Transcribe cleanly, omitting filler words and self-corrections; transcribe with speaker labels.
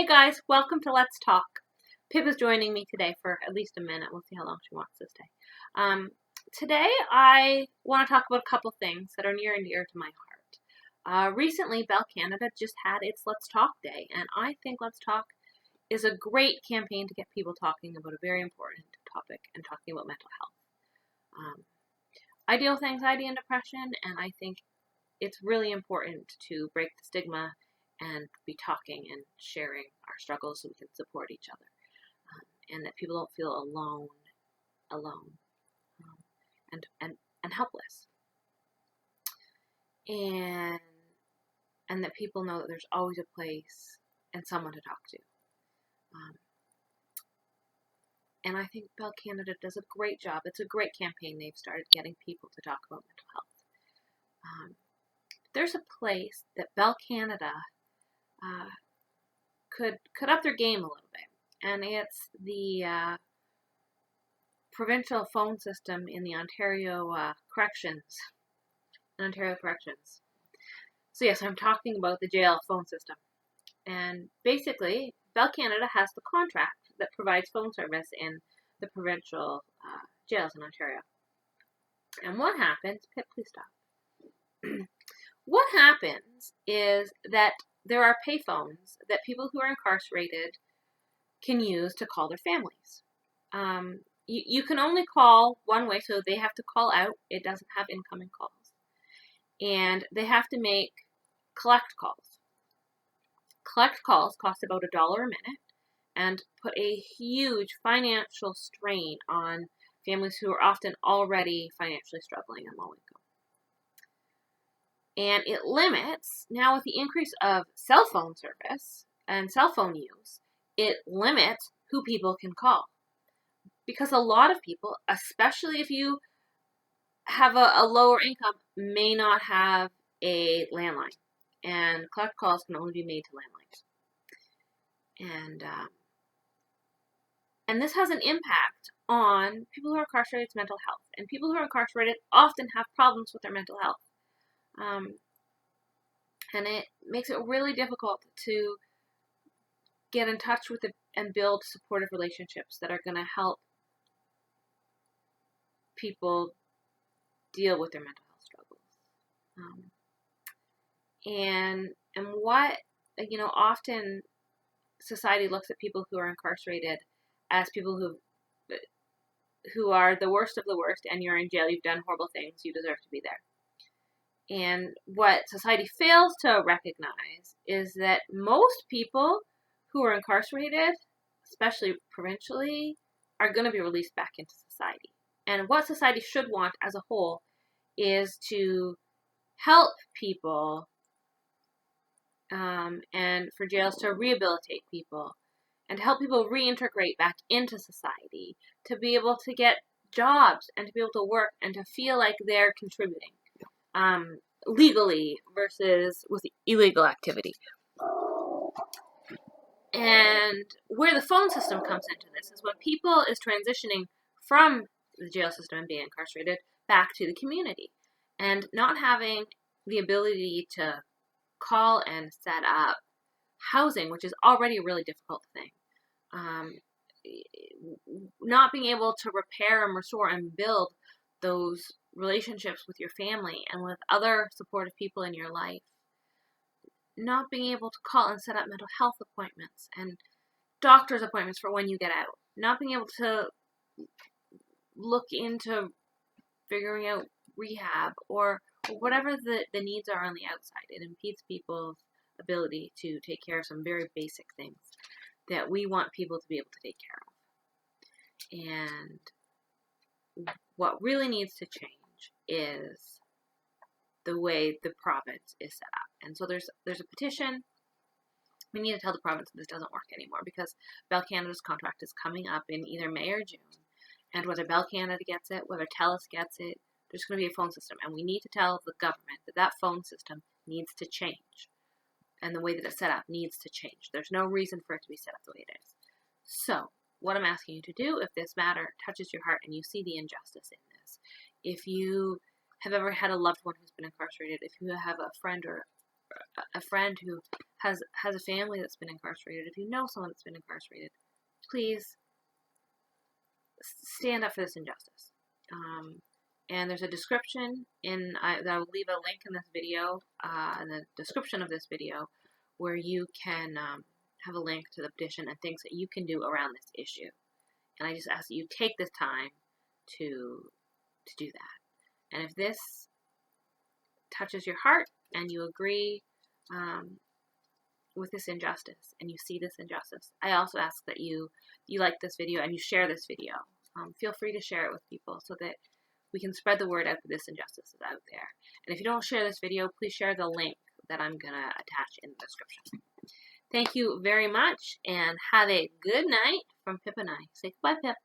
Speaker 1: Hey guys, welcome to Let's Talk. Pip is joining me today for at least a minute. We'll see how long she wants to stay. Today I want to talk about a couple things that are near and dear to my heart. Recently, Bell Canada just had its Let's Talk Day, and I think Let's Talk is a great campaign to get people talking about a very important topic and talking about mental health. I deal with anxiety and depression, and I think it's really important to break the stigma and be talking and sharing our struggles so we can support each other, and that people don't feel alone, and helpless, and that people know that there's always a place and someone to talk to. And I think Bell Canada does a great job. It's a great campaign they've started getting people to talk about mental health. There's a place that Bell Canada could up their game a little bit, and it's the provincial phone system in the Ontario Corrections. So yes, I'm talking about the jail phone system, and basically Bell Canada has the contract that provides phone service in the provincial jails in Ontario. And what happens? Pip, please stop. What happens is that there are payphones that people who are incarcerated can use to call their families. You can only call one way, so they have to call out. It doesn't have incoming calls. And they have to make collect calls. Collect calls cost about $1 a minute and put a huge financial strain on families who are often already financially struggling and low income. And it limits, now with the increase of cell phone service and cell phone use, it limits who people can call. Because a lot of people, especially if you have a lower income, may not have a landline. And collect calls can only be made to landlines. And this has an impact on people who are incarcerated's mental health. And people who are incarcerated often have problems with their mental health. And it makes it really difficult to get in touch with and build supportive relationships that are going to help people deal with their mental health struggles. And what, often society looks at people who are incarcerated as people who are the worst of the worst, and you're in jail, you've done horrible things, you deserve to be there. And what society fails to recognize is that most people who are incarcerated, especially provincially, are going to be released back into society. And what society should want as a whole is to help people and for jails to rehabilitate people and to help people reintegrate back into society, to be able to get jobs and to be able to work and to feel like they're contributing. Legally versus with illegal activity. And where the phone system comes into this is when people is transitioning from the jail system and being incarcerated back to the community and not having the ability to call and set up housing, which is already a really difficult thing. Not being able to repair and restore and build those relationships with your family and with other supportive people in your life. Not being able to call and set up mental health appointments and doctor's appointments for when you get out. Not being able to look into figuring out rehab or whatever the needs are on the outside. It impedes people's ability to take care of some very basic things that we want people to be able to take care of. And what really needs to change is the way the province is set up. And so there's a petition. We need to tell the province this doesn't work anymore because Bell Canada's contract is coming up in either May or June. And whether Bell Canada gets it, whether TELUS gets it, there's going to be a phone system. And we need to tell the government that phone system needs to change. And the way that it's set up needs to change. There's no reason for it to be set up the way it is. So, what I'm asking you to do, if this matter touches your heart and you see the injustice in this, if you have ever had a loved one who's been incarcerated, if you have a friend who has a family that's been incarcerated, if you know someone that's been incarcerated, please stand up for this injustice. And there's a description I will leave a link in this video, in the description of this video, where you can have a link to the petition and things that you can do around this issue. And I just ask that you take this time to do that. And if this touches your heart and you agree with this injustice and you see this injustice, I also ask that you like this video and you share this video. Feel free to share it with people so that we can spread the word out that this injustice is out there. And if you don't share this video, please share the link that I'm going to attach in the description. Thank you very much, and have a good night from Pip and I. Say goodbye, Pip.